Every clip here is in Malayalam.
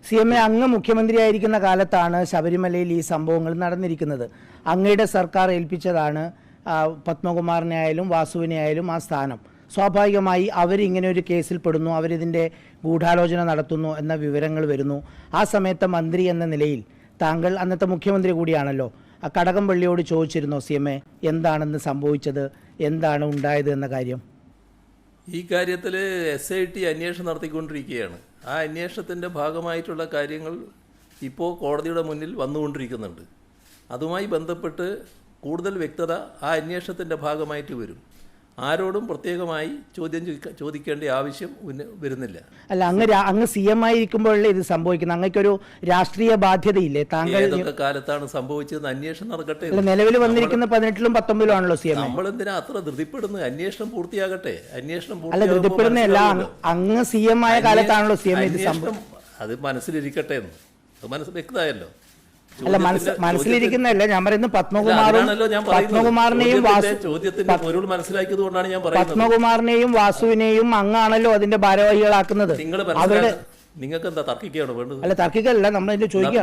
CMA അങ്ങ് മുഖ്യമന്ത്രിയായിരിക്കുന്ന കാലത്താണ് ശബരിമലയിൽ ഈ സംഭവങ്ങൾ നടന്നിരിക്കുന്നത്. അങ്ങയുടെ സർക്കാർ ഏൽപ്പിച്ചതാണ് പത്മകുമാറിനെ ആയാലും വാസുവിനെ ആയാലും ആ സ്ഥാനം. സ്വാഭാവികമായി അവരിങ്ങനെ ഒരു കേസിൽ പെടുന്നു, അവരിതിൻ്റെ ഗൂഢാലോചന നടത്തുന്നു എന്ന വിവരങ്ങൾ വരുന്നു. ആ സമയത്ത് മന്ത്രി എന്ന നിലയിൽ താങ്കൾ അന്നത്തെ മുഖ്യമന്ത്രി കൂടിയാണല്ലോ. കടകംപള്ളിയോട് ചോദിച്ചിരുന്നോ CMA എന്താണെന്ന് സംഭവിച്ചത്, എന്താണ് ഉണ്ടായത് എന്ന കാര്യം? ഈ കാര്യത്തിൽ SIT അന്വേഷണം നടത്തിക്കൊണ്ടിരിക്കുകയാണ്. ആ അന്വേഷണത്തിൻ്റെ ഭാഗമായിട്ടുള്ള കാര്യങ്ങൾ ഇപ്പോൾ കോടതിയുടെ മുന്നിൽ വന്നുകൊണ്ടിരിക്കുന്നുണ്ട്. അതുമായി ബന്ധപ്പെട്ട് കൂടുതൽ വ്യക്തത ആ അന്വേഷണത്തിൻ്റെ ഭാഗമായിട്ട് വരും. ആരോടും പ്രത്യേകമായി ചോദിക്കേണ്ട ആവശ്യം വരുന്നില്ല. അല്ല, അങ്ങ് CM ആയിരിക്കുമ്പോഴല്ലേ ഇത് സംഭവിക്കുന്നത്? അങ്ങക്കൊരു രാഷ്ട്രീയ ബാധ്യതയില്ലേ? താങ്കൾ ഏതൊക്കെ കാലത്താണ് സംഭവിച്ചതെന്ന് അന്വേഷണം നടക്കട്ടെ. നിലവിൽ വന്നിരിക്കുന്ന 18-ലും 19-ലും ആണല്ലോ CM. നമ്മൾ എന്തിനാ അത്ര ധൃതിപ്പെടുന്നത്? അന്വേഷണം പൂർത്തിയാകട്ടെ. അല്ല, ധൃതിപ്പെടുന്നതല്ല, അങ്ങ് CM ആയ കാലത്താണല്ലോ CM ഇത് സംഭവം. അത് മനസ്സിലിരിക്കട്ടെ എന്ന് അത് വ്യക്തമായല്ലോ. അല്ല, മനസ്സിലിരിക്കുന്നതല്ല ഞാൻ പറയുന്നത്. പത്മകുമാറിനെയും വാസുവിനെയും അങ്ങാണല്ലോ അതിന്റെ ഭാരവാഹികളാക്കുന്നത്. നിങ്ങൾക്ക് എന്താ തർക്കിക്കുകയാണോ വേണ്ടത്? അല്ല, തർക്കിക്കല്ല, നമ്മളതിന്റെ ചോദിക്കും.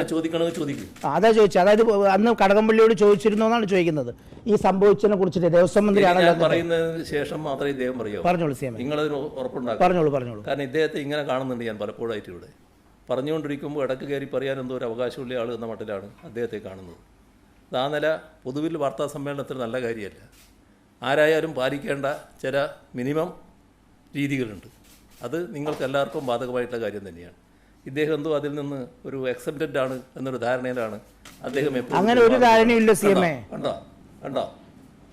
അതാ ചോദിച്ചത്. അതായത് അന്ന് കടകംപള്ളിയോട് ചോദിച്ചിരുന്നോ എന്നാണ് ചോദിക്കുന്നത് ഈ സംഭവിച്ചതിനെ കുറിച്ചിട്ട്. ദേവസ്വം മന്ത്രിയാണല്ലോ പറയുന്നതിന് ശേഷം മാത്രമേ ഇദ്ദേഹം പറയൂ. പറഞ്ഞോളൂ CM, നിങ്ങളതിന് ഉറപ്പുണ്ടാകും. പറഞ്ഞോളൂ. കാരണം ഇദ്ദേഹത്തെ ഇങ്ങനെ കാണുന്നുണ്ട് ഞാൻ പലപ്പോഴായിട്ട് ഇവിടെ. പറഞ്ഞുകൊണ്ടിരിക്കുമ്പോൾ ഇടയ്ക്ക് കയറി പറയാൻ എന്തോ ഒരു അവകാശമുള്ള ആൾ എന്ന മട്ടിലാണ് അദ്ദേഹത്തെ കാണുന്നത്. ആ നില പൊതുവിൽ വാർത്താ സമ്മേളനത്തിൽ നല്ല കാര്യമല്ല. ആരായാലും പാലിക്കേണ്ട ചില മിനിമം രീതികളുണ്ട്. അത് നിങ്ങൾക്ക് എല്ലാവർക്കും ബാധകമായിട്ടുള്ള കാര്യം തന്നെയാണ്. ഇദ്ദേഹം എന്തോ അതിൽ നിന്ന് ഒരു എക്സെപ്റ്റഡ് ആണ് എന്നൊരു ധാരണയിലാണ് അദ്ദേഹം. അങ്ങനെ ഒരു ധാരണയില്ല CMA. കണ്ടോ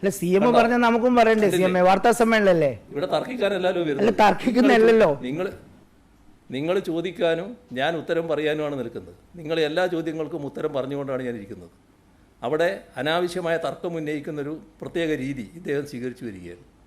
അല്ല, CM പറഞ്ഞാൽ നമുക്കും പറയണ്ടേ? CMA വാർത്താ സമ്മേളനല്ലേ? ഇവിടെ തർക്കിക്കാനല്ലോ വരുന്നത്. തർക്കിക്കുന്നല്ലോ. നിങ്ങൾ ചോദിക്കാനും ഞാൻ ഉത്തരം പറയാനുമാണ് നിൽക്കുന്നത്. നിങ്ങൾ എല്ലാ ചോദ്യങ്ങൾക്കും ഉത്തരം പറഞ്ഞുകൊണ്ടാണ് ഞാൻ ഇരിക്കുന്നത്. അവിടെ അനാവശ്യമായ തർക്കം ഉന്നയിക്കുന്നൊരു പ്രത്യേക രീതി ഇദ്ദേഹം സ്വീകരിച്ചു വരികയാണ്.